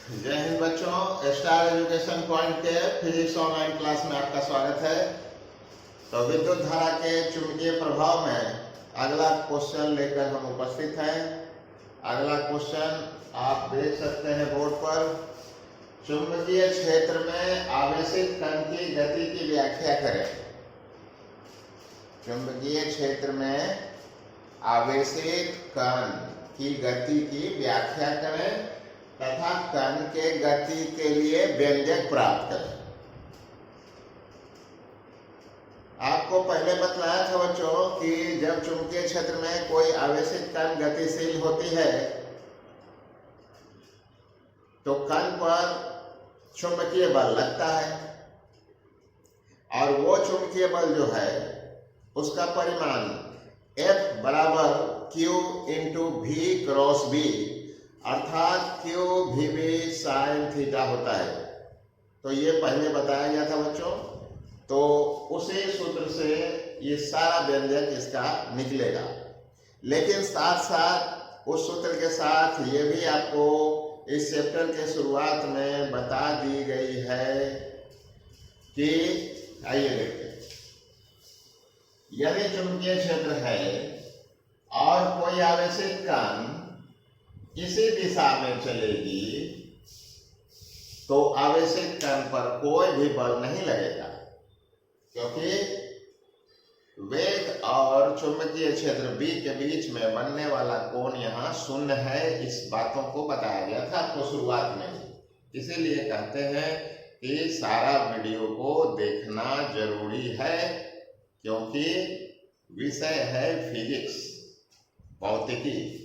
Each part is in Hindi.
जय हिंद बच्चों, स्टार एजुकेशन पॉइंट के फिजिक्स ऑनलाइन क्लास में आपका स्वागत है। तो विद्युत धारा के चुंबकीय प्रभाव में अगला क्वेश्चन लेकर हम उपस्थित हैं। अगला क्वेश्चन आप देख सकते हैं बोर्ड पर। चुंबकीय क्षेत्र में आवेशित कण की गति की व्याख्या करें। चुंबकीय क्षेत्र में आवेशित कण की गति की व्याख्या करें तथा कण के गति के लिए व्यंजक प्राप्त करें। आपको पहले बतलाया था बच्चों कि जब चुंबकीय क्षेत्र में कोई आवेशित कण गतिशील होती है तो कण पर चुंबकीय बल लगता है और वो चुंबकीय बल जो है उसका परिमाण F बराबर Q into V cross B अर्थात Q VB साइन थीटा होता है। तो ये पहले बताया गया था बच्चों। तो उसी सूत्र से ये सारा व्यंजक इसका निकलेगा, लेकिन साथ साथ उस सूत्र के साथ ये भी आपको इस चैप्टर के शुरुआत में बता दी गई है कि आइए देखते हैं, यदि चुंबकीय क्षेत्र है और कोई आवेशित कण इसी दिशा में चलेगी तो आवेशित कण पर कोई भी बल नहीं लगेगा, क्योंकि वेग और चुंबकीय क्षेत्र B के बीच में बनने वाला कोण यहाँ शून्य है। इस बातों को बताया गया था आपको शुरुआत में ही। इसीलिए कहते हैं कि सारा वीडियो को देखना जरूरी है, क्योंकि विषय है फिजिक्स, भौतिकी,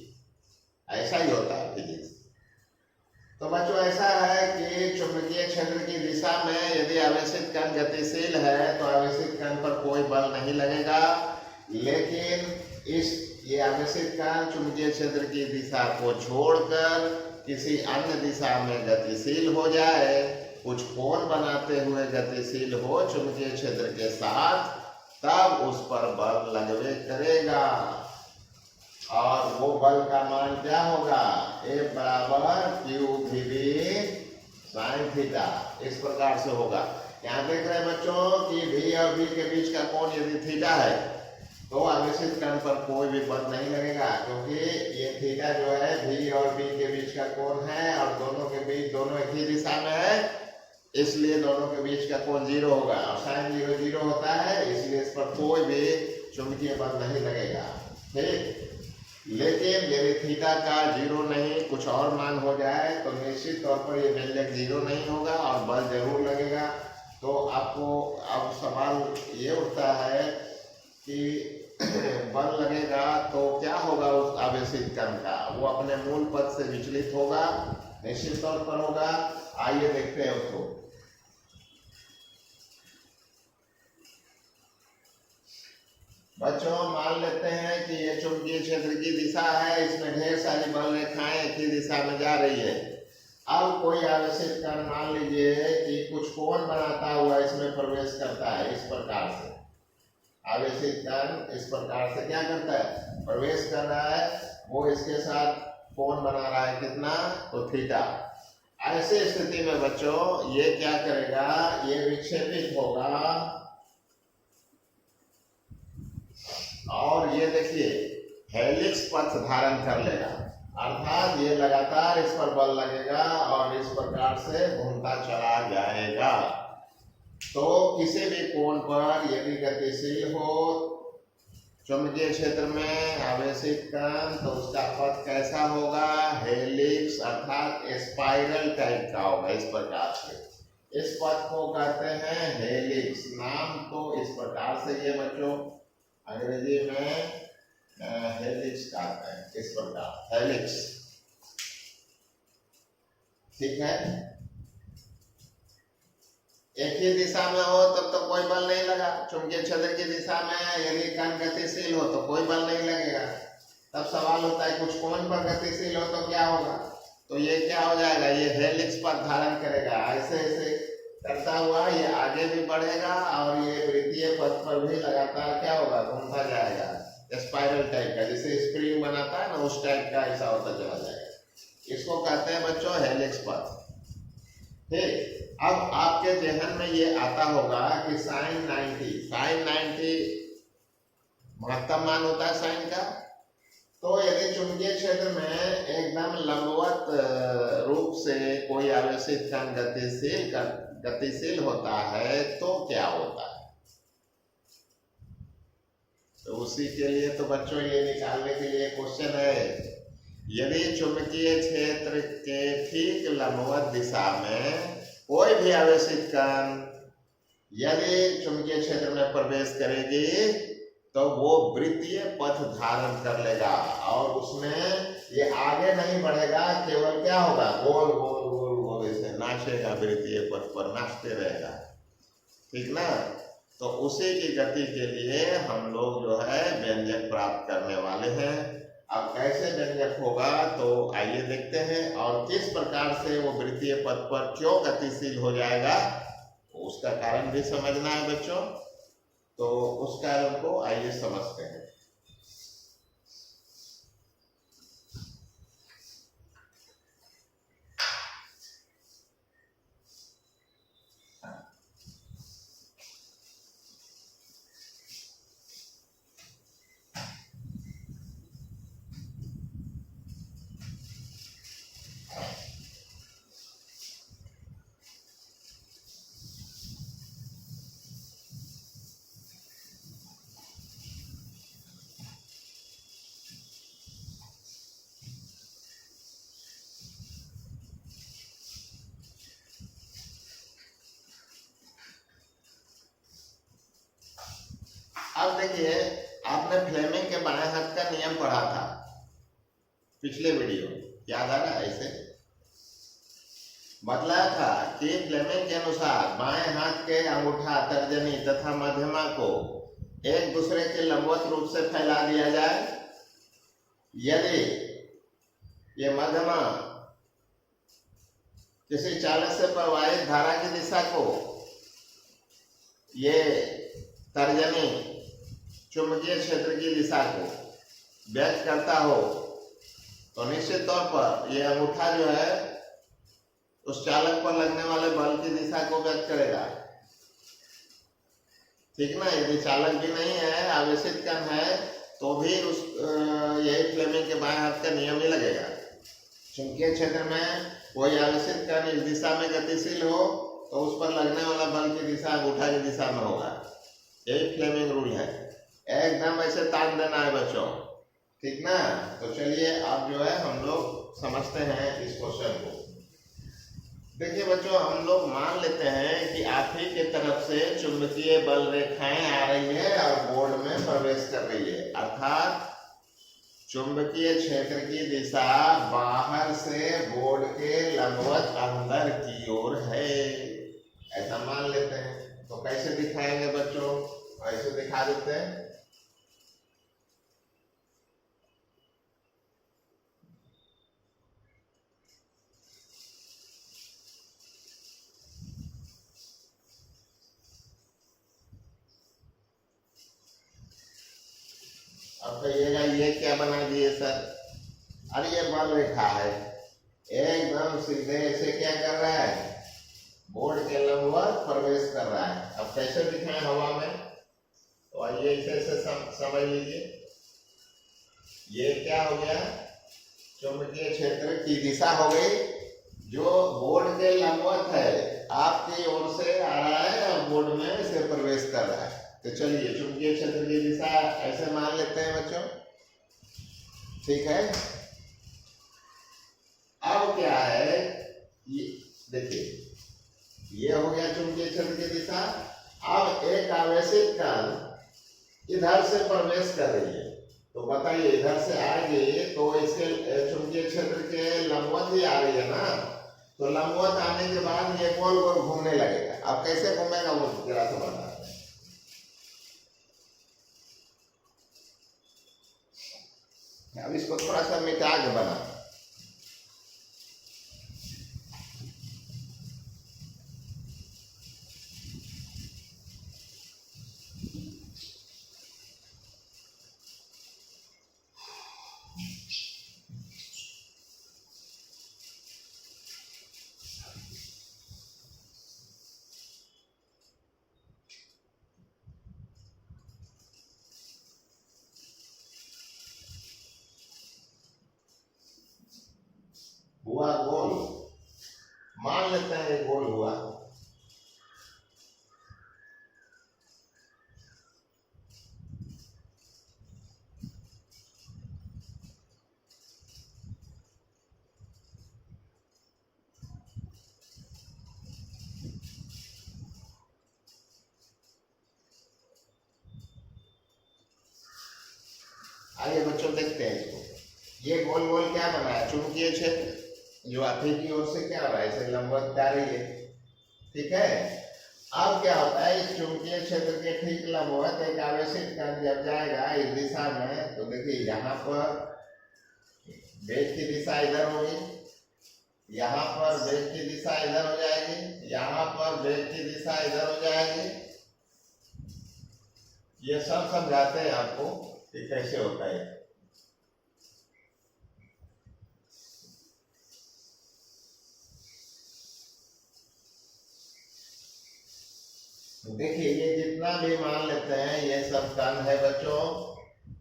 ऐसा ही होता है फिजिक्स। तो बच्चों ऐसा है कि चुंबकीय क्षेत्र की दिशा में यदि आवेशित कण गतिशील है तो आवेशित कण पर कोई बल नहीं लगेगा, लेकिन ये आवेशित कण चुंबकीय क्षेत्र की दिशा को छोड़कर किसी अन्य दिशा में गतिशील हो जाए, कुछ कोण बनाते हुए गतिशील हो चुंबकीय क्षेत्र के साथ, तब उस पर बल लगवे करेगा। और वो बल का मान क्या होगा? F बराबर Q VB साइन थीटा। इस प्रकार से होगा। यहाँ देख रहे हैं बच्चों कि V और B के बीच का कोण यदि थीटा है तो आवेशित कण पर कोई भी बल नहीं लगेगा, क्योंकि ये थीटा जो है V और B के बीच का कोण है और दोनों के बीच दोनों एक ही दिशा में है, इसलिए दोनों के बीच का कोण 0 होगा और साइन 0 0 होता है, इसलिए इस पर कोई भी चुंबकीय बल नहीं लगेगा। ठीक, लेकिन यदि थीटा का 0 नहीं कुछ और मान हो जाए तो निश्चित तौर पर ये व्यंजक 0 नहीं होगा और बल जरूर लगेगा। तो आपको अब सवाल ये उठता है कि बल लगेगा तो क्या होगा उस आवेशित कण का? वो अपने मूल पद से विचलित होगा, निश्चित तौर पर होगा। आइए देखते हैं उसको। बच्चों मान लेते हैं कि ये चुंबकीय क्षेत्र की दिशा है, इसमें ढेर सारी बल रेखाएं एक ही दिशा में जा रही है। अब कोई आवेशित कण मान लीजिए कि कुछ कोण बनाता हुआ इसमें प्रवेश करता है। इस प्रकार से आवेशित कण इस प्रकार से क्या करता है? प्रवेश कर रहा है। वो इसके साथ कोण बना रहा है, कितना? तो थीटा। ऐसी स्थिति में बच्चों ये क्या करेगा? ये विक्षेपित होगा और ये देखिए हेलिक्स पथ धारण कर लेगा, अर्थात ये लगातार इस पर बल लगेगा और इस प्रकार से घूमता चला जाएगा। तो किसी भी कोण पर यदि गतिशील हो चुंबकीय क्षेत्र में आवेशित कण तो उसका पथ कैसा होगा? हेलिक्स अर्थात स्पाइरल टाइप का होगा। इस प्रकार से इस पथ को कहते हैं हेलिक्स। नाम तो इस प्रकार से ये बच्चों अंग्रेजी में हेलिक्स कहते हैं, इस प्रकार हेलिक्स। ठीक है, एक ही दिशा में हो तब तो कोई बल नहीं लगा। चुंबकीय क्षेत्र की दिशा में यदि कण गतिशील हो तो कोई बल नहीं लगेगा। तब सवाल होता है कुछ कोण पर गतिशील हो तो क्या होगा? तो ये क्या हो जाएगा? ये हेलिक्स पथ धारण करेगा। ऐसे ऐसे करता हुआ ये आगे भी बढ़ेगा और ये वृत्तीय पथ पर भी लगातार क्या होगा? घूमता जाएगा, स्पाइरल टाइप का, जैसे स्प्रिंग बनाता है ना, उस टाइप का ऐसा होता चला जाएगा। इसको कहते हैं बच्चों हेलिक्स पथ। ठीक। अब आपके जहन में ये आता होगा कि साइन 90 महत्तम मान होता है साइन का। तो यदि चुंबकीय क्षेत्र में एकदम लंबवत रूप से कोई आवेशित कण गतिशील होता है तो क्या होता है? तो उसी के लिए तो बच्चों ये निकालने के लिए क्वेश्चन है, यदि चुंबकीय क्षेत्र के ठीक लंबवत दिशा में कोई भी आवेशित कण यदि चुंबकीय क्षेत्र में प्रवेश करेगी तो वो वृत्तीय पथ धारण कर लेगा और उसमें ये आगे नहीं बढ़ेगा, केवल क्या होगा, गोल गोल गोल गोल ऐसे नाचेगा, वृत्तीय पथ पर नाचते रहेगा। ठीक ना? तो उसी की गति के लिए हम लोग जो है व्यंजक प्राप्त करने वाले हैं। अब कैसे व्यंजक होगा तो आइए देखते हैं, और किस प्रकार से वो वृत्तीय पथ पर क्यों गतिशील हो जाएगा उसका कारण भी समझना है बच्चों। तो उस कारण को आइए समझते हैं। अब देखिए, आपने फ्लेमिंग के बाएं हाथ का नियम पढ़ा था पिछले वीडियो, याद आ रहा है? ऐसे बतलाया था कि फ्लेमिंग के अनुसार बाएं हाथ के अंगूठा, तर्जनी तथा मध्यमा को एक दूसरे के लंबवत रूप से फैला दिया जाए। यदि ये मध्यमा किसी चालक से प्रवाहित धारा की दिशा को, ये तर्जनी चुंबकीय क्षेत्र की दिशा को व्यक्त करता हो तो निश्चित तौर पर यह अंगूठा जो है उस चालक पर लगने वाले बल की दिशा को व्यक्त करेगा। ठीक ना? यदि चालक भी नहीं है, आवेशित कण है, तो भी उस यही फ्लेमिंग के बाएं हाथ का नियम ही लगेगा। चुंबकीय क्षेत्र में कोई आवेशित कण इस दिशा में गतिशील हो तो उस पर लगने वाला बल की दिशा अंगूठा की दिशा में होगा। यही फ्लेमिंग रूल है। एकदम ऐसे तान देना है बच्चों। ठीक ना? तो चलिए अब जो है हम लोग समझते हैं इस क्वेश्चन को। देखिए बच्चों, हम लोग मान लेते हैं कि आप ही की तरफ से चुंबकीय बल रेखाएं आ रही है और बोर्ड में प्रवेश कर रही है, अर्थात चुंबकीय क्षेत्र की दिशा बाहर से बोर्ड के लंबवत अंदर की ओर है, ऐसा मान लेते हैं। तो कैसे दिखाएंगे बच्चों? ऐसे दिखा देते हैं। अब कहिएगा ये क्या बना दिए सर? अरे ये बल रेखा है, एकदम सीधे ऐसे क्या कर रहा है, बोर्ड के लंबवत प्रवेश कर रहा है। अब कैसे दिखाएं हवा में? तो आइए इसे समझ लीजिए। ये क्या हो गया, चुंबकीय क्षेत्र की दिशा हो गई जो बोर्ड के लंबवत है, आपकी ओर से आ रहा है और बोर्ड में इसे प्रवेश कर रहा है। तो चलिए चुंबकीय क्षेत्र की दिशा ऐसे मान लेते हैं बच्चों। ठीक है? अब क्या है, ये देखिए, ये हो गया चुंबकीय क्षेत्र की दिशा। अब एक आवेशित कण इधर से प्रवेश कर रही है, तो बताइए इधर से आएगी तो इसके चुंबकीय क्षेत्र के लंबवत ही आ रही है ना, तो लंबवत आने के बाद ये गोल गोल घूमने लगेगा। अब कैसे घूमेगा वो जरा सा बताते हैं। अब इसको थोड़ा सा मिटा के बना, मान लेते हैं ये गोल हुआ, आइए बच्चों देखते हैं इसको। ये गोल गोल क्या बना है, चुंबकीय क्षेत्र जो आगे की ओर से क्या हो रहा है, इसे लंबवत जा रही है, ठीक है। अब क्या होता है, इस चुंबकीय क्षेत्र के ठीक लंबवत एक आवेशित कण जब जाएगा इस दिशा में, तो देखिए यहाँ पर वेग की दिशा इधर होगी, यहाँ पर वेग की दिशा इधर हो जाएगी, यहाँ पर वेग की दिशा इधर हो जाएगी। ये सब समझाते हैं आपको कि कैसे होता है। देखिए ये जितना भी मान लेते हैं ये सब कण है बच्चों,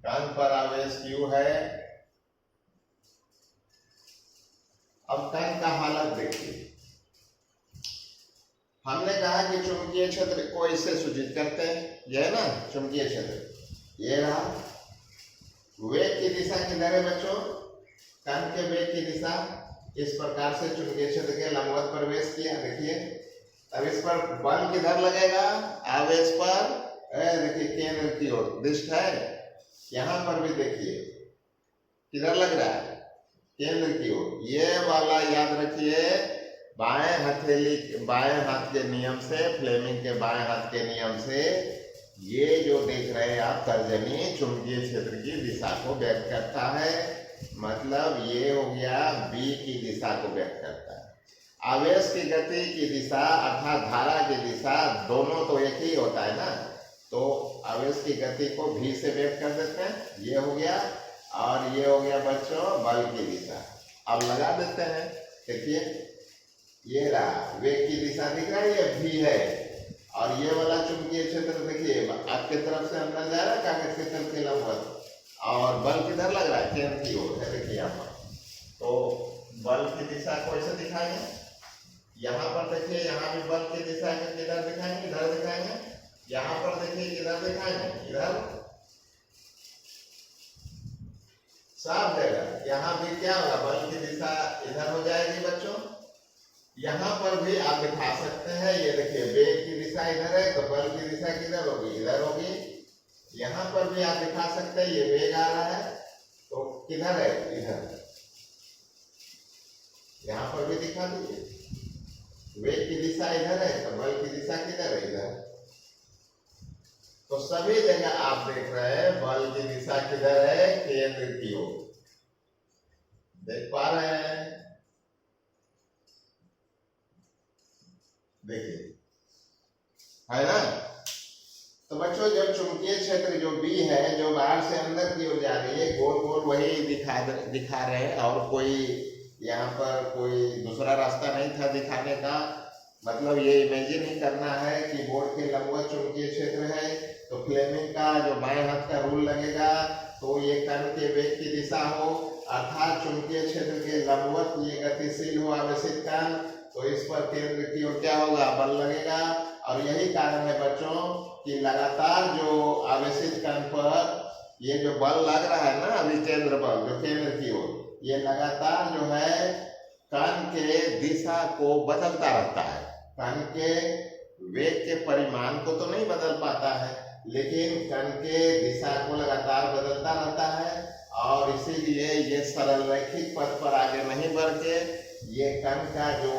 कण पर आवेश Q है। अब कण का हालत देखिए, हमने कहा कि चुंबकीय क्षेत्र को इससे सूचित करते हैं, यह है ना चुंबकीय क्षेत्र, ये रहा। वेग की दिशा किधर है बच्चों, कण के वेग की दिशा इस प्रकार से चुंबकीय क्षेत्र के लंबवत प्रवेश किया, देखिए। अब इस पर बल किधर लगेगा, आवेश पर, देखिए केंद्र की ओर दिष्ट है, यहाँ पर भी देखिए किधर लग रहा है, केंद्र की ओर। ये वाला याद रखिए, बाएं हाथ के नियम से, फ्लेमिंग के बाएं हाथ के नियम से, ये जो देख रहे हैं आप तर्जनी चुंबकीय क्षेत्र की दिशा को व्यक्त करता है, मतलब ये हो गया बी की दिशा को व्यक्त करता है। आवेश की गति की दिशा अर्थात धारा की दिशा दोनों तो एक ही होता है ना, तो आवेश की गति को भी से व्यक्त कर देते हैं, ये हो गया। और ये हो गया बच्चों बल की दिशा। अब लगा देते हैं, देखिए ये रहा, वेग की दिशा दिख रहा है, ये भी है। और ये वाला चुंबकीय क्षेत्र देखिए आपके तरफ से अंदर जा रहा है कागज के तल के लंबवत, और बल किधर लग रहा है, केंद्र की ओर है, देखिए यहाँ पर। तो बल की दिशा को ऐसे दिखाएंगे, यहाँ पर देखिए यहाँ भी बल की दिशा को किधर दिखाएंगे, इधर दिखाएंगे। यहाँ पर देखिए किधर दिखाएंगे, इधर। साफ जगह यहाँ भी क्या होगा, बल की दिशा इधर हो जाएगी बच्चों। यहाँ पर भी आप दिखा सकते हैं, ये देखिए वेग की दिशा इधर है, तो बल की दिशा किधर होगी, इधर होगी। यहाँ पर भी आप दिखा सकते हैं, ये वेग आ रहा है, तो किधर है, इधर। यहाँ पर भी दिखा दीजिए, वेग की दिशा इधर है, तो बल की दिशा किधर है, इधर। तो सभी जगह आप देख रहे हैं बल की दिशा किधर है, केंद्र की ओर। देख पा रहे हैं, देखिए है ना। तो बच्चों जब चुंबकीय क्षेत्र जो बी है, जो बाहर से अंदर की ओर जा रही है, गोल गोल वही दिखा रहे हैं, और कोई यहाँ पर कोई दूसरा रास्ता नहीं था दिखाने का। मतलब ये इमेजिन ही करना है कि बोर्ड के लंबवत चुंबकीय क्षेत्र है, तो फ्लेमिंग का जो बाएं हाथ का रूल लगेगा, तो ये कण के वेग की दिशा हो, अर्थात चुंबकीय क्षेत्र के लंबवत ये गतिशील हो आवेशित कण, तो इस पर केंद्र की ओर क्या होगा, बल लगेगा। और यही कारण है बच्चों कि लगातार जो आवेशित कण पर ये जो बल लग रहा है ना, अभी केंद्र बल जो केंद्र की ओर, ये लगातार जो है कण के दिशा को बदलता रहता है। कण के वेग के परिमाण को तो नहीं बदल पाता है, लेकिन कण के दिशा को लगातार बदलता रहता है, और इसीलिए ये सरल रैखिक पथ पर आगे नहीं बढ़ के ये कण का जो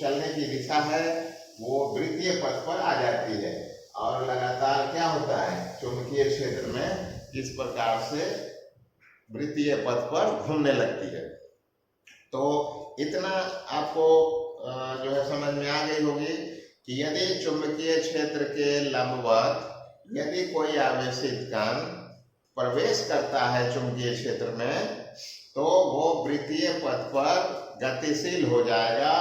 चलने की दिशा है वो वृत्तीय पथ पर आ जाती है, और लगातार क्या होता है, चुंबकीय क्षेत्र में इस प्रकार से वृत्तीय पथ पर घूमने लगती है। तो इतना आपको जो है समझ में आ गई होगी कि यदि चुंबकीय क्षेत्र के लंबवत यदि कोई आवेशित कण प्रवेश करता है चुंबकीय क्षेत्र में, तो वो वृत्तीय पथ पर गतिशील हो जाएगा,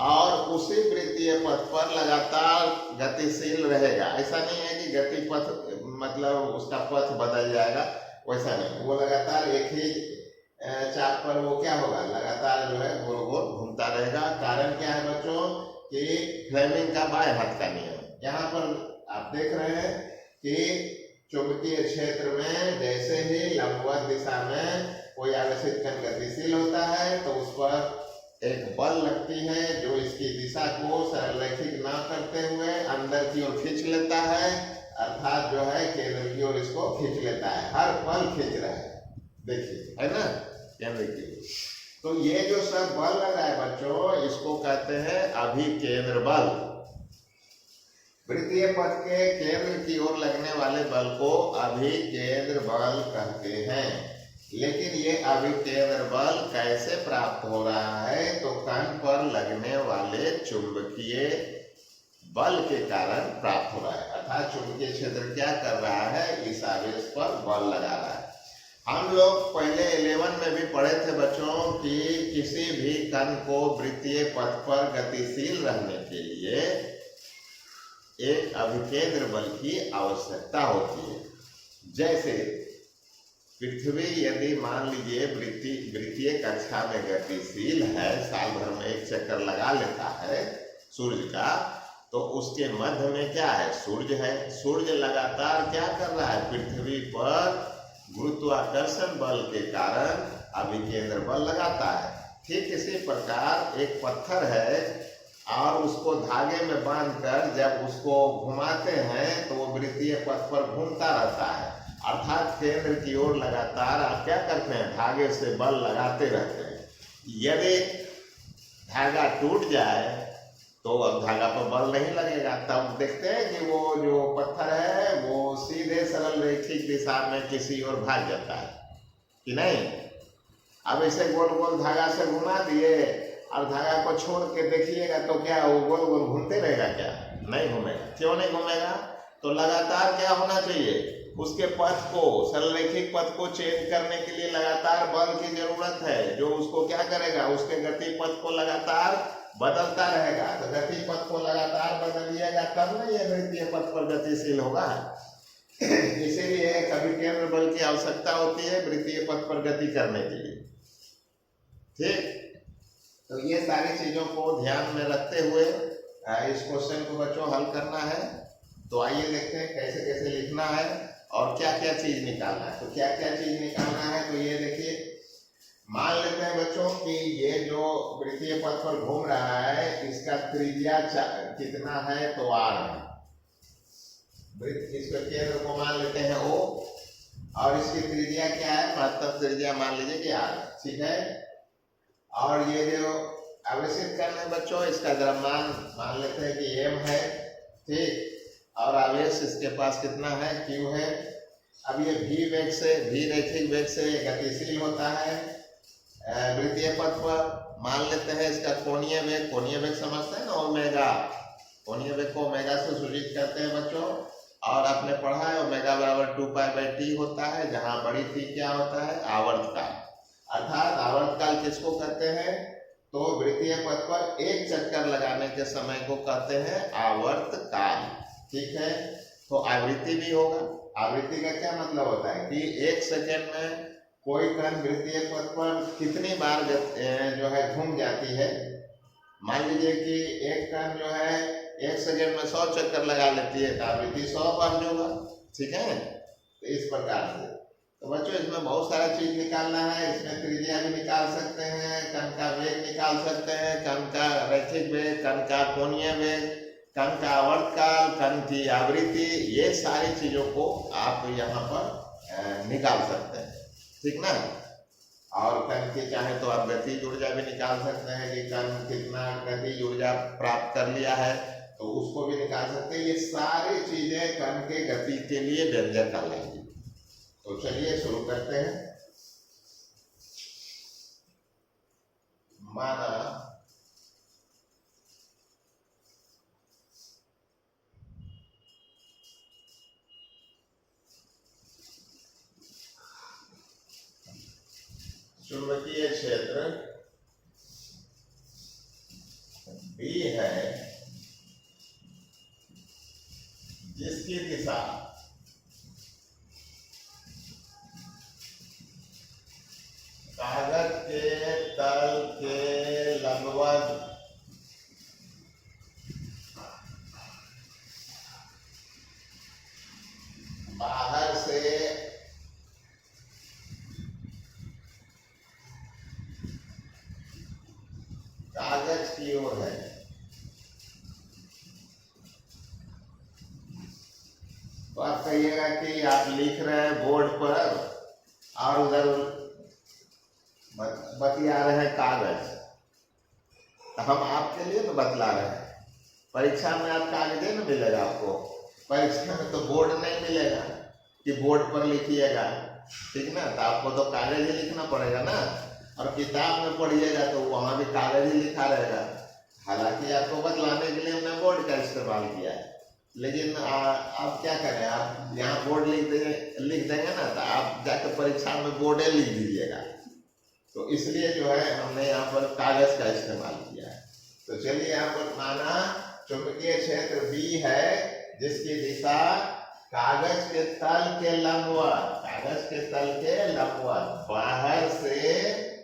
और उसी वृत्तीय पथ पर लगातार गतिशील रहेगा। ऐसा नहीं है कि गति पथ मतलब उसका पथ बदल जाएगा, वैसा नहीं, वो लगातार एक ही चाप पर वो क्या होगा, लगातार जो है गोल गोल घूमता रहेगा। कारण क्या है बच्चों कि फ्लेमिंग का बाएं हाथ का नियम। यहाँ पर आप देख रहे हैं कि चुंबकीय क्षेत्र में जैसे ही लंबवत दिशा में कोई आवेशित कण गतिशील होता है तो उस पर एक बल लगती है जो इसकी दिशा को सरलरैखिक ना करते हुए अंदर की ओर खींच लेता है, अर्थात जो है केंद्र की ओर इसको खींच लेता है, हर पल खींच रहा है, देखिए है ना केंद्र की। तो ये जो सब बल लगा है बच्चों, इसको कहते हैं अभिकेंद्र बल। वृत्तीय पथ के केंद्र की ओर लगने वाले बल को अभिकेंद्र बल कहते हैं। लेकिन ये अभिकेंद्र बल कैसे प्राप्त हो रहा है, तो कण पर लगने वाले चुंबकीय बल के कारण प्राप्त हो रहा है। अर्थात चुंबकीय क्षेत्र क्या कर रहा है, इस आवेश पर बल लगा रहा है। हम लोग पहले 11 में भी पढ़े थे बच्चों कि किसी भी कण को वृत्तीय पथ पर गतिशील रहने के लिए एक अभिकेंद्र बल की आवश्यकता होती है। जैसे पृथ्वी यदि मान लीजिए वृत्तीय कक्षा में गतिशील है, साल भर में एक चक्कर लगा लेता है सूर्य का, तो उसके मध्य में क्या है, सूर्य है। सूर्य लगातार क्या कर रहा है, पृथ्वी पर गुरुत्वाकर्षण बल के कारण अभिकेंद्र बल लगाता है। ठीक इसी प्रकार एक पत्थर है और उसको धागे में बांधकर जब उसको घुमाते हैं तो वो वृत्तीय पथ पर घूमता रहता है, अर्थात केंद्र की ओर लगातार आप क्या करते हैं, धागे से बल लगाते रहते हैं। यदि धागा टूट जाए तो अब धागा पर बल नहीं लगेगा, तब देखते हैं कि वो जो पत्थर है वो सीधे सरल रैखिक दिशा में किसी ओर भाग जाता है कि नहीं। अब इसे गोल गोल धागा से घुमा दिए और धागा को छोड़ के देखिएगा तो क्या वो गोल गोल घूमते रहेगा, क्या नहीं घूमेगा। क्यों नहीं घूमेगा, तो लगातार क्या होना चाहिए, उसके पथ को, सरलरैखिक पथ को चेंज करने के लिए लगातार बल की जरूरत है, जो उसको क्या करेगा, उसके गति पथ को लगातार बदलता रहेगा। तो गति पथ को लगातार बदलिएगा तब ना ये वृत्तीय पथ पर गतिशील होगा। इसीलिए कभी केंद्र बल की आवश्यकता होती है वृत्तीय पथ पर गति करने के लिए। ठीक, तो ये सारी चीजों को ध्यान में रखते हुए इस क्वेश्चन को बच्चों हल करना है। तो आइए देखते हैं कैसे कैसे लिखना है और क्या क्या चीज निकालना है। तो क्या क्या चीज निकालना है, तो ये देखिए, मान लेते हैं बच्चों कि ये जो वृत्तीय पथ पर घूम रहा है इसका त्रिज्या कितना है, तो r है। इसके केंद्र को मान लेते हैं O और इसकी त्रिज्या क्या है, महत्तम त्रिज्या मान लीजिए कि r, ठीक है। और ये जो आवेशित कण है बच्चों, इसका द्रव्यमान मान लेते हैं कि m है, ठीक। और आवेश इसके पास कितना है, q है। अब ये v वेग से, v रैखिक वेग से गतिशील होता है वृत्तीय पथ पर। मान लेते हैं इसका कोणीय वेग समझते हैं ना, ओमेगा, कोणीय वेग को ओमेगा से सूचित करते हैं बच्चों। और आपने पढ़ा है ओमेगा बराबर 2π/t होता है, जहां बड़ी t क्या होता है, आवर्तकाल। अर्थात आवर्तकाल किसको कहते हैं, तो वृत्तीय पथ पर एक चक्कर लगाने के समय को कहते हैं आवर्तकाल, ठीक है। तो आवृत्ति भी होगा। आवृत्ति का क्या मतलब होता है कि एक सेकेंड में कोई कण वृत्तीय पथ पर कितनी बार जो है घूम जाती है। मान लीजिए कि एक कण जो है एक सेकेंड में 100 चक्कर लगा लेती है, तो आवृत्ति 100 बार होगा, ठीक है। तो इस प्रकार से तो बच्चों इसमें बहुत सारा चीज निकालना है। इसमें त्रिज्या भी निकाल सकते हैं, कण का वेग निकाल सकते हैं, कण का रैखिक वेग, कण का कोणीय वेग, कण का आवर्तकाल, कण की आवृत्ति, ये सारी चीजों को आप यहाँ पर निकाल सकते हैं, ठीक ना। और कण की चाहे तो आप गतिज ऊर्जा भी निकाल सकते हैं कि कण कितना गतिज ऊर्जा प्राप्त कर लिया है, तो उसको भी निकाल सकते हैं। ये सारी चीजें कण के गति के लिए व्यंजक कहलाएंगी। तो चलिए शुरू करते हैं। माना चुंबकीय क्षेत्र B है जिसकी दिशा कागज के तल के लंबवत बाहर से कागज की ओर है। तो आप कहिएगा कि आप लिख रहे हैं बोर्ड पर और उधर बतिया रहे हैं कागज, तो हम आपके लिए तो बतला रहे हैं। परीक्षा में आप कागज न मिलेगा आपको, परीक्षा में तो बोर्ड नहीं मिलेगा कि बोर्ड पर लिखिएगा, ठीक ना। तो आपको तो कागज ही लिखना पड़ेगा ना, और किताब में पढ़िएगा तो वहां भी कागज ही लिखा रहेगा। हालांकि आपको बतलाने के लिए हमने बोर्ड का इस्तेमाल किया है, लेकिन आप क्या करें, आप यहाँ बोर्ड लिख देंगे ना, तो आप जाकर परीक्षा में बोर्ड लिख दीजिएगा। तो इसलिए जो है हमने यहाँ पर कागज का इस्तेमाल किया है। तो चलिए यहाँ पर माना चुंबकीय क्षेत्र बी है जिसकी दिशा कागज के तल के लंबवत, कागज के तल के लंबवत, बाहर से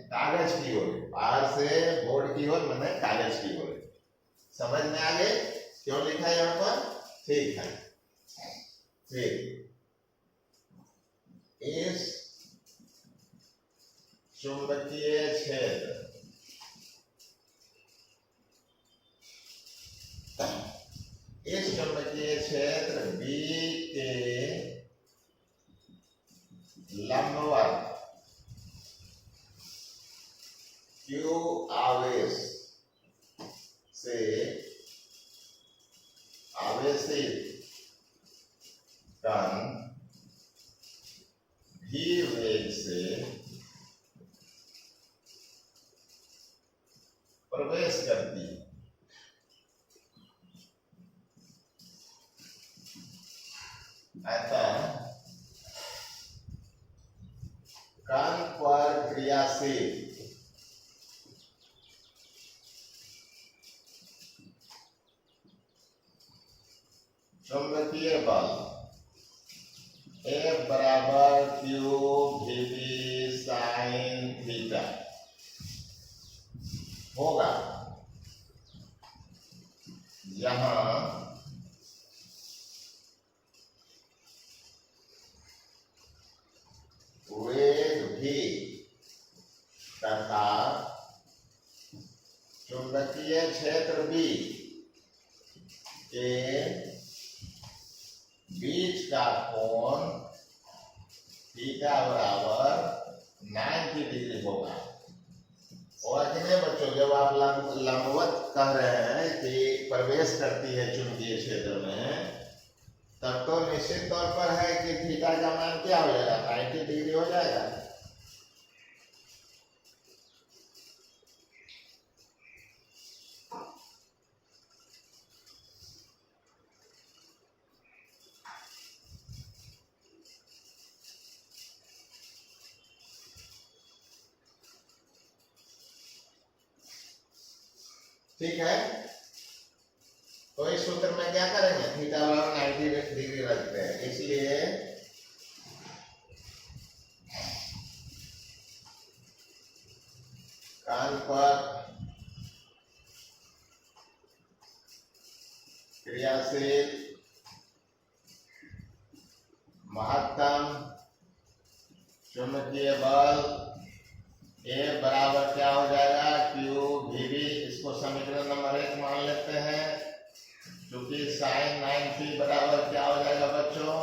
कागज की ओर, बाहर से बोर्ड की ओर मैंने कागज की ओर। समझ में आ गए क्यों लिखा है यहाँ पर? ठीक है। फिर इस चुंबकीय क्षेत्र चुंबकीय क्षेत्र बी के लंबवत क्यू आवेश से आवेशित कण भी वेग से प्रवेश करती है। अतः कण पर क्रियाशील चुंबकीय बल F बराबर Q VB साइन थीटा होगा, जहां वेग भी तथा चुंबकीय क्षेत्र भी के बीच का कोण थीटा बराबर 90 डिग्री होगा। और कितने बच्चों, जब आप लंबवत कह रहे हैं कि प्रवेश करती है चुंबकीय क्षेत्र में, तब तो निश्चित तौर पर है कि थीटा का मान क्या हो जाएगा, 90 डिग्री हो जाएगा। ठीक है। तो इस सूत्र में क्या करेंगे, थीटा बराबर 90 डिग्री रखते हैं, इसलिए कण पर क्रियाशील महत्तम चुंबकीय बल ए बराबर क्या हो जाएगा, क्यू VB, इसको समीकरण नंबर 1 मान लेते हैं, क्योंकि साइन 90 बराबर क्या हो जाएगा बच्चों,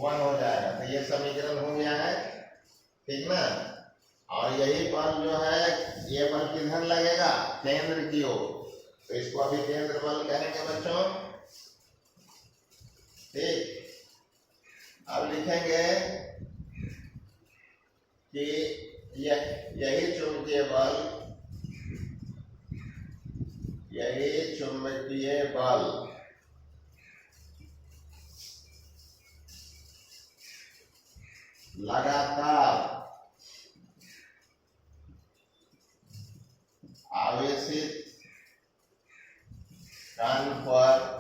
1 हो जाएगा। तो ये समीकरण हो गया है, ठीक ना। और यही बल जो है, ये बल किधर लगेगा, केंद्र की ओर, तो इसको अभी केंद्र बल कहेंगे बच्चों, ठीक। अब लिखेंगे कि यही चुंबकीय बल, यही चुंबकीय बल लगातार आवेशित कण पर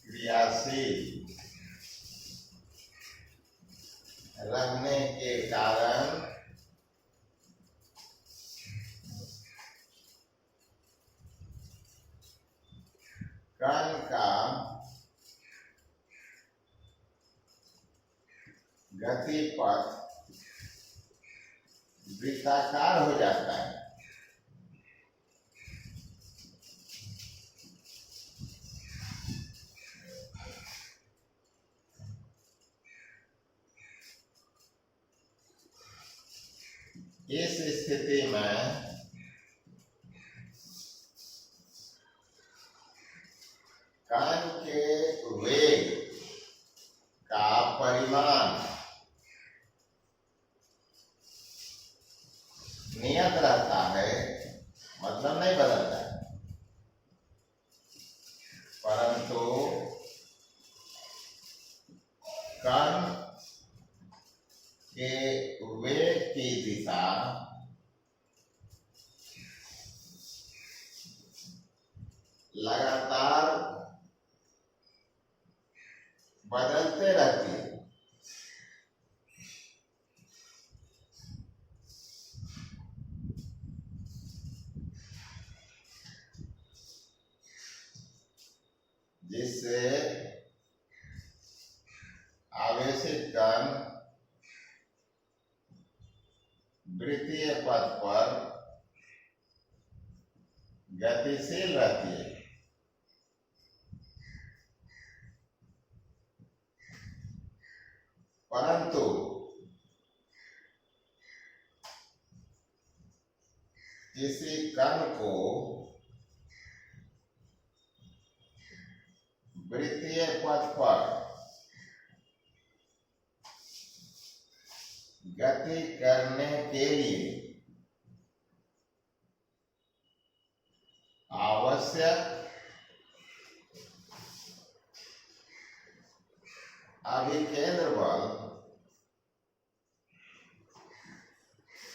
क्रियाशील रहने के कारण कण का गतिपथ वृत्ताकार हो जाता है। इस स्थिति में कण के वेग का परिमाण नियत रहता है, मतलब नहीं बदलता है, परंतु कण के वेग की दिशा लगातार बदलते रहती है। जिससे आवेशित कण वृत्तीय पथ पर गतिशील रहती है। परंतु किसी कण को वृत्तीय पथ पर गति करने के लिए आवश्यक अभिकेंद्र बल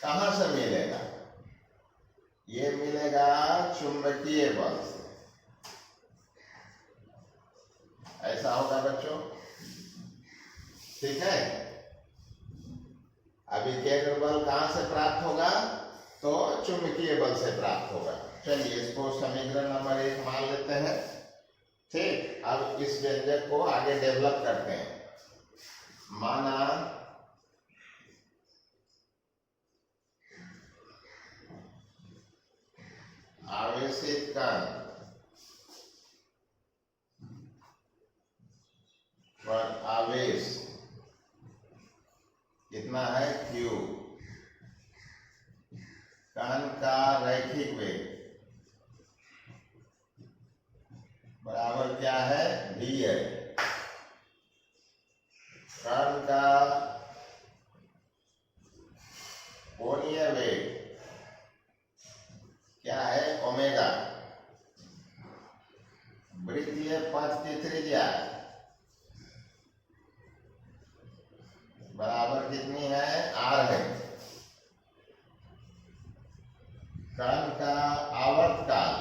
कहां से मिलेगा? ये मिलेगा चुंबकीय बल से। ऐसा होगा बच्चों, ठीक है। अभिकेंद्र बल कहां से प्राप्त होगा? तो चुंबकीय बल से प्राप्त होगा। चलिए इसको समीकरण नंबर 1 मान लेते हैं, ठीक। अब इस व्यंजक को आगे डेवलप करते हैं। माना आवेशित कण पर आवेश कितना है? Q। कण का रैखिक वेग बराबर क्या है? V है। कण का कोणीय वेग क्या है? ओमेगा। वृत्तीय पथ की त्रिज्या बराबर कितनी है? R है। कण का आवर्तकाल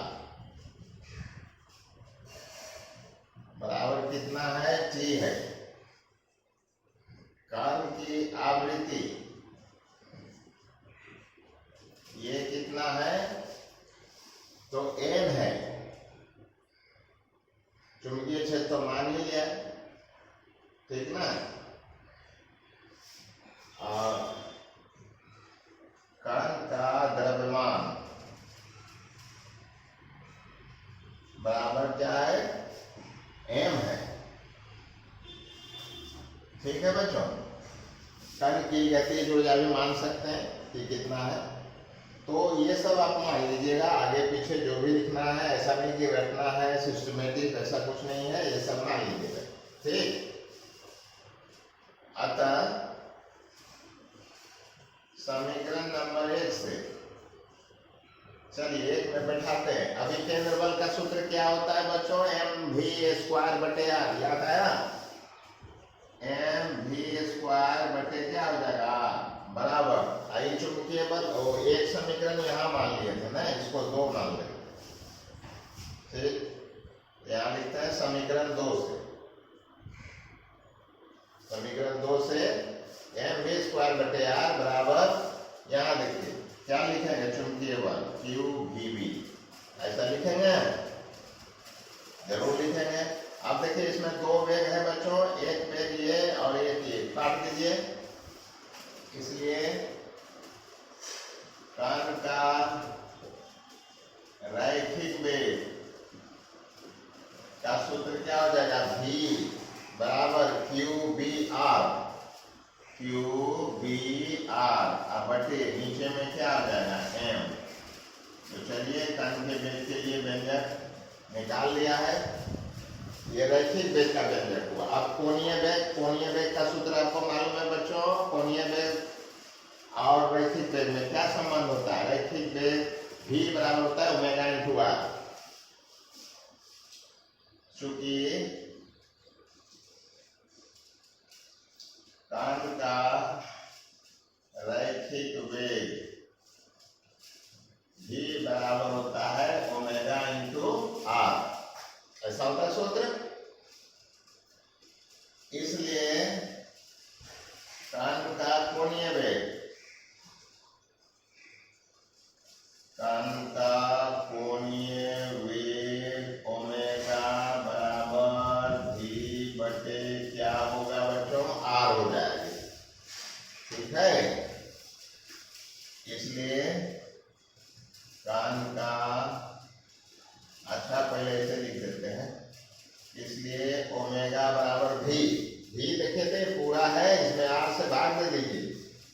बराबर कितना है? T है। कण की आवृत्ति ये कितना है? तो N है। चुंबकीय क्षेत्र तो मान ही लिया, ठीक ना। और कण का द्रव्यमान बराबर क्या है? M है, ठीक है बच्चों। कण की गतिज ऊर्जा भी मान सकते हैं कि कितना है। तो ये सब आप मान लीजिएगा, आगे पीछे जो भी लिखना है, ऐसा नहीं कि रटना है सिस्टमेटिक, ऐसा कुछ नहीं है, ये सब मान लीजिएगा, ठीक। अतः समीकरण नंबर 1 से चलिए 1 में बैठाते हैं। अभिकेंद्र बल का सूत्र क्या होता है बच्चों? mv²/r, याद आया? mv² क्या हो जाएगा? बराबर आई चुंबकीय बल। और एक समीकरण यहाँ मान लिए थे ना, इसको 2 मान लेंगे, ठीक। यहाँ लिखते हैं समीकरण 2 से। समीकरण 2 से mv² केवल QVB ऐसा लिखेंगे, जरूर लिखेंगे। अब देखिए इसमें दो वेग है बच्चों, एक वेग ये और एक ये, काट दीजिए। इसलिए कण का रैखिक वेग का सूत्र क्या हो जाएगा, V बराबर QBR, अब बटे नीचे में क्या आ जाएगा, M। तो चलिए कण के वेग के लिए व्यंजक निकाल लिया है, ये रैखिक वेग का व्यंजक हुआ। अब कोणीय वेग का सूत्र आपको मालूम है बच्चों, कोणीय वेग और रैखिक वेग में क्या संबंध होता है, रैखिक वेग V बराबर होता है ओमेगा इंटू आर। चूंकि कण का रैखिक वेग V बराबर होता है ओमेगा इंटू आर, ऐसा होता है सूत्र। इसलिए कण का कोणीय वेग, ओमेगा बराबर V बटे क्या होगा बच्चों, R हो जाएगी, ठीक है। इसलिए कण का, अच्छा पहले ऐसे लिख देते हैं, इसलिए ओमेगा बराबर V देखे थे पूरा है, इसमें R से भाग दे दीजिए,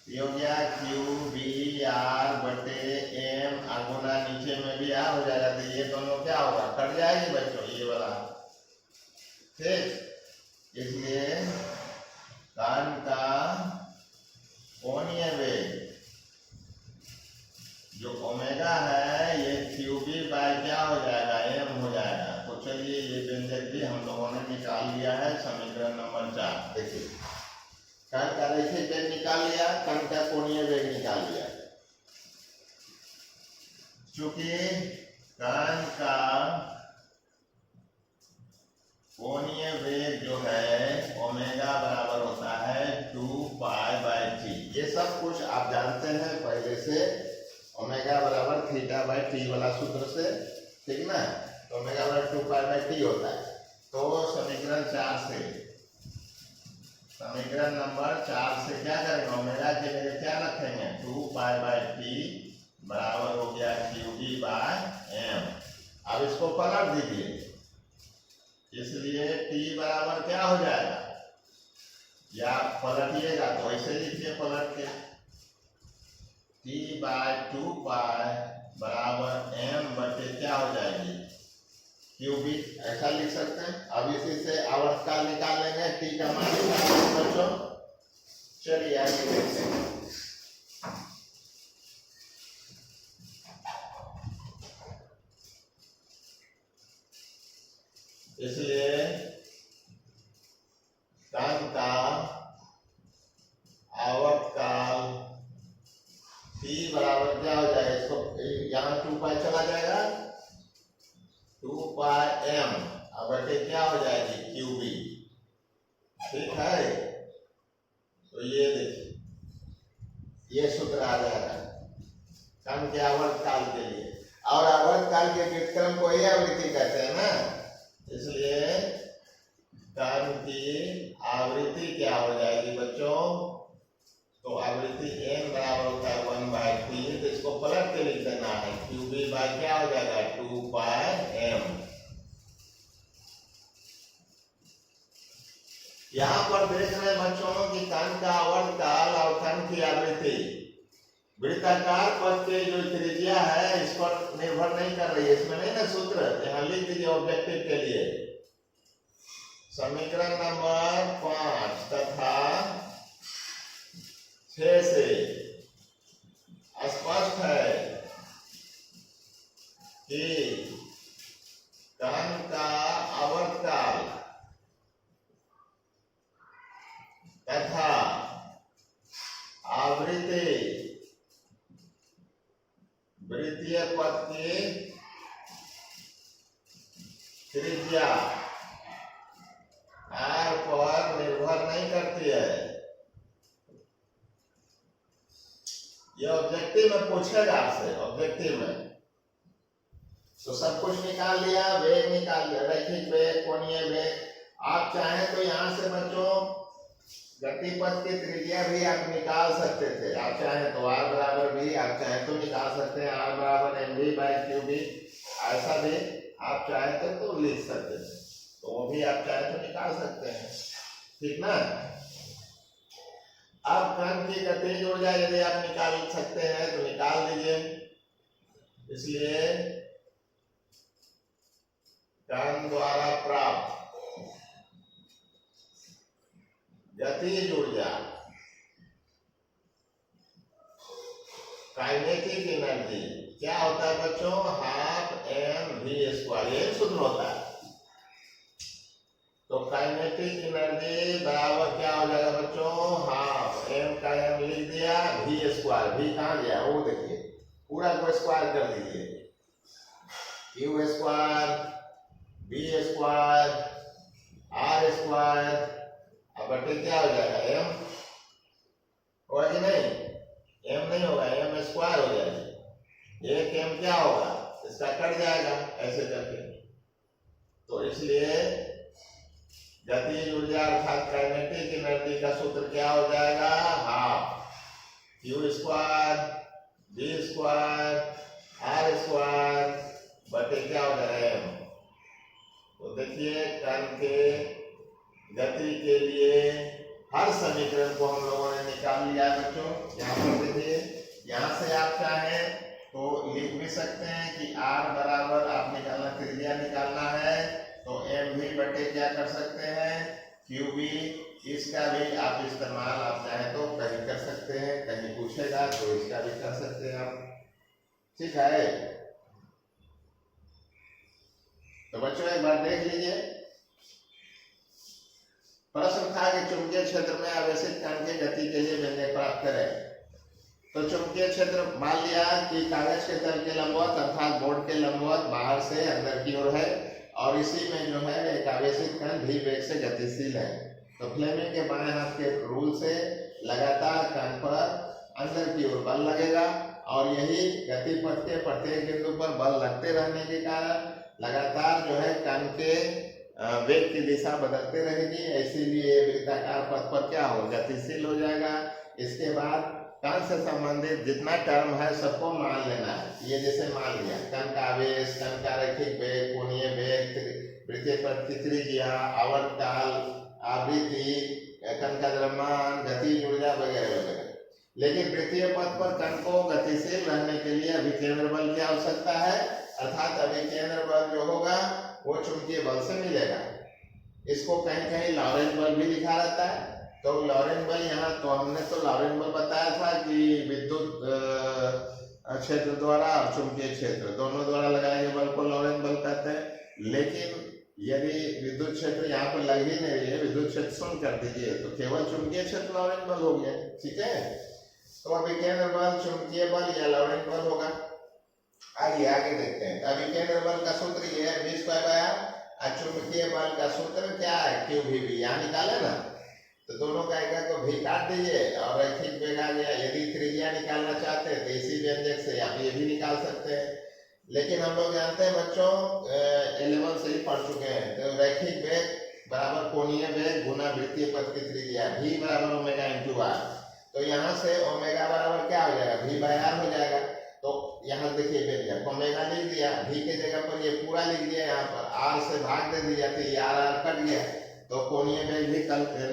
ये हो गया QBR बटे M, गुना नीचे में भी R हो जाएगा, तो ये दोनों क्या होगा, कट जाएगी बच्चों ये वाला, ठीक। इसलिए कण का कोणीय वेग जो ओमेगा है ये QB बाय क्या हो जाएगा, M हो जाएगा। तो चलिए ये व्यंजक भी हम लोगों ने निकाल लिया है, समीकरण नंबर 4। देखिए कण का रैखिक वेग निकाल लिया, कण का कोणीय वेग निकाल लिया। चूंकि कण का कोणीय वेग जो है ओमेगा बराबर होता है 2π/t, ये सब कुछ आप जानते हैं पहले से, ओमेगा बराबर θ/t वाला सूत्र से, ठीक ना। तो ओमेगा बराबर 2π/t होता है। तो समीकरण 4 से, समीकरण नंबर 4 से क्या करेंगे, ओमेगा के जगह क्या रखेंगे, 2π/t बराबर हो गया QB/M। अब इसको पलट दीजिए, इसलिए t बराबर क्या हो जाएगा, या पलटिएगा तो ऐसे लिखिए पलट के, t/2π बराबर M बटे क्या हो जाएगी, QB, ऐसा लिख सकते हैं। अब इसी से आवर्तकाल निकाल लेंगे, t का मान निकालेंगे बच्चों। चलिए आगे देखते हैं। इसलिए कण का आवर्तकाल t बराबर क्या हो जाएगा, इसको यहाँ 2π चला जाएगा, 2πM बटे क्या हो जाएगी QB, ठीक है। तो ये देखिए ये सूत्र आ जाएगा कण के आवर्तकाल के लिए, और आवर्तकाल के व्युत्क्रम को ही आवृत्ति कहते हैं ना। इसलिए कण की आवृत्ति क्या हो जाएगी बच्चों, तो आवृत्ति n बराबर होता है 1/t, तो इसको पलट के लिख देना है, QB बाय क्या हो जाएगा 2πM। यहाँ पर देख रहे हैं बच्चों कि कण का आवर्तकाल और कण की आवृत्ति वृत्ताकार पथ के जो त्रिज्या है इस पर निर्भर नहीं कर रही है, इसमें नहीं ना सूत्र, यहाँ लिख दीजिए ऑब्जेक्टिव के लिए। समीकरण नंबर 5 तथा 6 से स्पष्ट है कि कण का आवर्तकाल तथा आवृत्ति वृत्तीय पथ की त्रिज्या r पर निर्भर नहीं करती है। ये ऑब्जेक्टिव में पूछेगा आपसे, ऑब्जेक्टिव में। तो सब कुछ निकाल लिया, वेग निकाल लिया, रैखिक वेग, कोणीय वेग। आप चाहें तो यहां से बच्चों गति पथ की त्रिज्या भी आप निकाल सकते थे। आप चाहें तो r बराबर भी आप चाहें तो निकाल सकते हैं, r बराबर mv/qb, ऐसा भी आप चाहें तो लिख सकते थे, तो वो भी आप चाहें तो निकाल सकते हैं, ठीक ना। अब कण की गतिज ऊर्जा यदि आप निकाल सकते हैं तो निकाल दीजिए। इसलिए कण द्वारा प्राप्त गतिज ऊर्जा, काइनेटिक एनर्जी क्या होता है बच्चों, हाफ mv², ये सूत्र होता है। तो काइनेटिक एनर्जी बराबर क्या हो जाएगा बच्चों, हाफ m का m लिख दिया, v², v कहाँ गया वो देखिए, पूरा को स्क्वायर कर दीजिए, q², v², r², अब बटे क्या हो जाएगा, m होगा कि नहीं, m नहीं होगा, m² हो जाएगा। एक m क्या होगा, इसका कट जाएगा ऐसे करके। तो इसलिए गतिज ऊर्जा अर्थात काइनेटिक एनर्जी का सूत्र क्या हो जाएगा, हाफ q² v² r² बटे क्या हो जाएगा m। तो देखिए कण के गति के लिए हर समीकरण को हम लोगों ने निकाल लिया है बच्चों। यहाँ पर देखिए, यहाँ से आप चाहें तो लिख भी सकते हैं कि r बराबर आप निकालना, त्रिज्या निकालना है तो mv बटे क्या कर सकते हैं, qb। इसका भी आप इस्तेमाल आप चाहें तो कहीं कर सकते हैं, कहीं पूछेगा तो इसका भी कर सकते हैं आप, ठीक है। तो बच्चों एक बार देख लीजिए, प्रश्न था कि चुंबकीय क्षेत्र में आवेशित कण की गति के लिए व्यंजक प्राप्त करें। तो चुंबकीय क्षेत्र मान लिया कि कागज के तल के लंबवत अर्थात बोर्ड के लंबवत बाहर से अंदर की ओर है, और इसी में जो है एक आवेशित कण भी वेग से गतिशील है। तो फ्लेमिंग के बाएं हाथ के रूल से लगातार कण पर अंदर की ओर बल लगेगा, और यही गति पथ के प्रत्येक बिंदु पर बल लगते रहने के कारण लगातार जो है कण के वेग की दिशा बदलते रहेगी, इसीलिए वृत्ताकार पथ पर क्या हो, गतिशील हो जाएगा। इसके बाद कण से संबंधित जितना टर्म है सबको मान लेना है। ये जैसे मान लिया कण का आवेश, कण का रैखिक वेग, कोणीय वेग, वृत्तीय पथ की त्रिज्या, आवर्तकाल, आवृत्ति, कण का द्रव्यमान, गतिज ऊर्जा वगैरह वगैरह। लेकिन वृत्तीय पथ पर कण को गतिशील रहने के लिए अभिकेंद्र बल की आवश्यकता है, अर्थात अभिकेंद्र बल जो होगा वो चुंबकीय बल से मिलेगा। इसको कहीं कहीं लॉरेंट बल भी लिखा रहता है। तो लॉरेंट बल यहाँ, तो हमने तो लॉरेंट बल बताया था कि विद्युत क्षेत्र द्वारा और चुंबकीय क्षेत्र दोनों द्वारा लगाए गए बल को लॉरेंट बल कहते हैं। लेकिन यदि विद्युत क्षेत्र यहाँ पर लग ही नहीं रही है, विद्युत क्षेत्र शून्य कर दीजिए, तो केवल चुंबकीय क्षेत्र लॉरेंट बल हो गया, ठीक है। तो अभिकेंद्र बल चुंबकीय बल या लॉरेंट बल होगा। आइए आगे देखते हैं। अभिकेंद्र बल का सूत्र ये है v²/r, और चुंबकीय बल का सूत्र क्या है, qvb। यहाँ निकाले ना, तो दोनों का एक को भी काट दीजिए और रैखिक वेग आ गया। यदि त्रिज्या निकालना चाहते हैं तो इसी व्यंजक से आप ये भी निकाल सकते हैं। लेकिन हम लोग जानते हैं बच्चों, 11 से ही पढ़ चुके हैं, तो रैखिक वेग बराबर कोणीय वेग गुना वृत्तीय पथ की त्रिज्या, v बराबर ओमेगा इंटू r। तो यहाँ से ओमेगा बराबर क्या हो जाएगा, v/r हो जाएगा। तो यहाँ देखिए व्यंजक ओमेगा लिख दिया, v के जगह पर ये पूरा लिख दिया, यहाँ पर r से भाग दे दिया, तो ये r कट गया, तो कोणीय वेग भी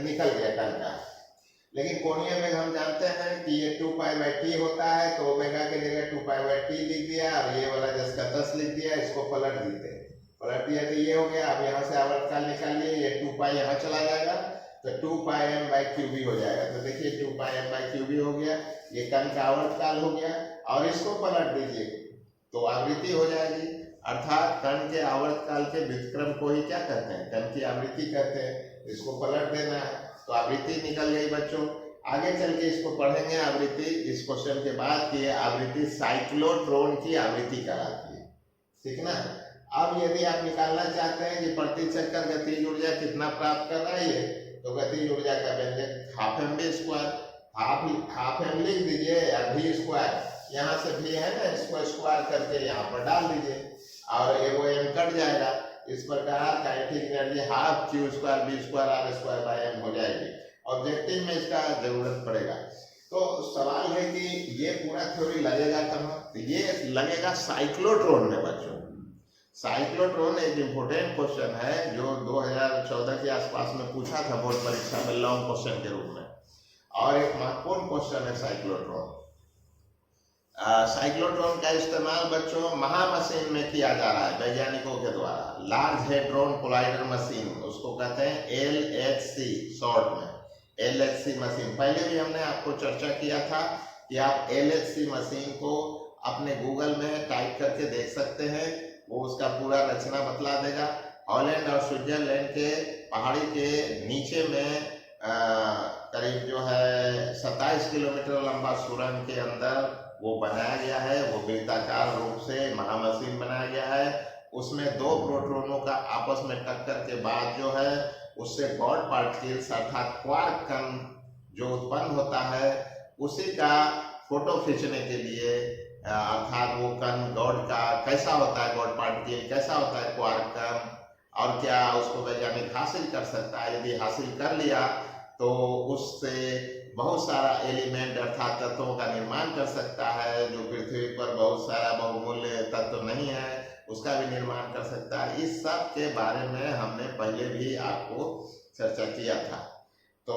निकल गया कण का। लेकिन कोणीय वेग हम जानते हैं कि ये 2π/t होता है, तो ओमेगा के जगह 2π/t लिख दिया, और ये वाला 10 लिख दिया, इसको पलट दिया तो ये हो गया। अब यहाँ से आवर्तकाल निकालिए, ये 2π यहाँ चला जाएगा, तो 2πm/qb हो जाएगा। तो देखिए 2πm/qb हो गया, ये कण का आवर्तकाल हो गया, और इसको पलट दीजिए तो आवृत्ति हो जाएगी। अर्थात कण के आवर्तकाल के व्युत्क्रम को ही क्या कहते हैं, कण की आवृत्ति कहते हैं। इसको पलट देना है तो आवृत्ति निकल गई बच्चों। आगे चल के इसको पढ़ेंगे आवृत्ति, इस क्वेश्चन के बाद की आवृत्ति साइक्लोट्रॉन की आवृत्ति कहलाती है, ठीक ना। अब यदि आप निकालना चाहते हैं कि प्रति चक्कर गतिज ऊर्जा कितना प्राप्त कर रहा है, तो गतिज ऊर्जा का व्यंजक ½ mv²। हाफ एम लिख दीजिए या भी स्क्वायर, यहाँ से भी है ना, इसको स्क्वायर करके यहाँ पर डाल दीजिए और वो एम कट जाएगा। इस प्रकार kinetic energy half q square b square r square by m हो जाएगी। ऑब्जेक्टिव में इसका जरूरत पड़ेगा। तो सवाल है कि ये पूरा थ्योरी लगेगा कहाँ? तो ये लगेगा साइक्लोट्रॉन में बच्चों। साइक्लोट्रॉन एक इम्पोर्टेंट क्वेश्चन है जो 2014 के आसपास में पूछा था बोर्ड परीक्षा में लॉन्ग क्वेश्चन के रूप में, और एक महत्वपूर्ण क्वेश्चन है साइक्लोट्रॉन। साइक्लोट्रॉन का इस्तेमाल बच्चों महामशीन में किया जा रहा है वैज्ञानिकों के द्वारा। लार्ज हेड्रोन कोलाइडर मशीन, उसको कहते हैं LHC शॉर्ट में, LHC मशीन। पहले भी हमने आपको चर्चा किया था कि आप LHC मशीन को अपने गूगल में टाइप करके देख सकते हैं, वो उसका पूरा रचना बतला देगा। हॉलैंड और स्विट्जरलैंड के पहाड़ी के नीचे में करीब जो है 27 किलोमीटर लंबा सुरंग के अंदर वो बनाया गया है। वो वृत्ताकार रूप से महामशीन बनाया गया है। उसमें दो प्रोटॉनों का आपस में टक्कर के बाद जो है उससे गॉड पार्टिकल्स अर्थात क्वार्क कण जो उत्पन्न होता है उसी का फोटो खींचने के लिए, अर्थात वो कण गॉड का कैसा होता है, गॉड पार्टिकल कैसा होता है क्वार्क कण, और क्या उसको वैज्ञानिक हासिल कर सकता है। यदि हासिल कर लिया तो उससे बहुत सारा एलिमेंट अर्थात तत्वों का निर्माण कर सकता है। जो पृथ्वी पर बहुत सारा बहुमूल्य तत्व नहीं है उसका भी निर्माण कर सकता है। इस सब के बारे में हमने पहले भी आपको चर्चा किया था। तो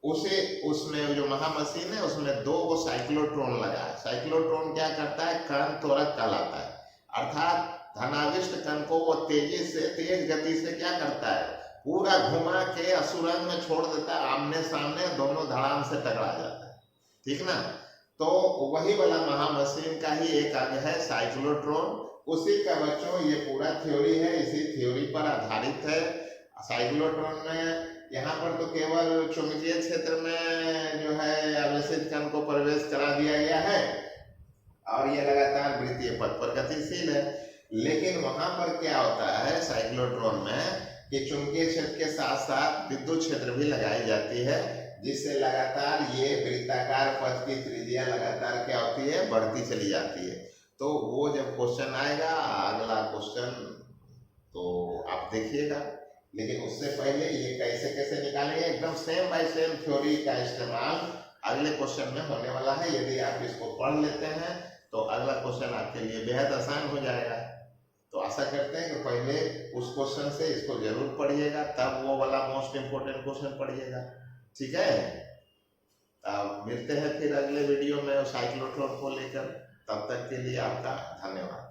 उसमें जो महामशीन है उसमें 2 साइक्लोट्रॉन लगा है। साइक्लोट्रॉन क्या करता है? कण त्वरक कहलाता है, अर्थात धनाविष्ट कण को वो तेज गति से क्या करता है, पूरा घुमा के असुरंग में छोड़ देता है, आमने सामने दोनों धड़ाम से टकरा जाता है, ठीक ना। तो वही वाला महामशीन का ही एक अंग है साइक्लोट्रॉन। उसी का बच्चों ये पूरा थ्योरी है, इसी थ्योरी पर आधारित है। साइक्लोट्रॉन में यहाँ पर तो केवल चुंबकीय क्षेत्र में जो है आवेशित कण को प्रवेश करा दिया गया है और ये लगातार वृत्तीय पथ पर गतिशील है। लेकिन वहां पर क्या होता है साइक्लोट्रॉन में कि चुंबकीय क्षेत्र के साथ साथ विद्युत क्षेत्र भी लगाई जाती है, जिससे लगातार ये वृत्ताकार पथ की त्रिज्या लगातार क्या होती है, बढ़ती चली जाती है। तो वो जब क्वेश्चन आएगा अगला क्वेश्चन तो आप देखिएगा, लेकिन उससे पहले ये कैसे कैसे निकालेंगे एकदम सेम बाय सेम थ्योरी का इस्तेमाल अगले क्वेश्चन में होने वाला है। यदि आप इसको पढ़ लेते हैं तो अगला क्वेश्चन आपके लिए बेहद आसान हो जाएगा। तो आशा करते हैं कि पहले उस क्वेश्चन से इसको जरूर पढ़िएगा, तब वो वाला मोस्ट इम्पोर्टेंट क्वेश्चन पढ़िएगा, ठीक है। अब मिलते हैं फिर अगले वीडियो में साइक्लोट्रॉन को लेकर, तब तक के लिए आपका धन्यवाद।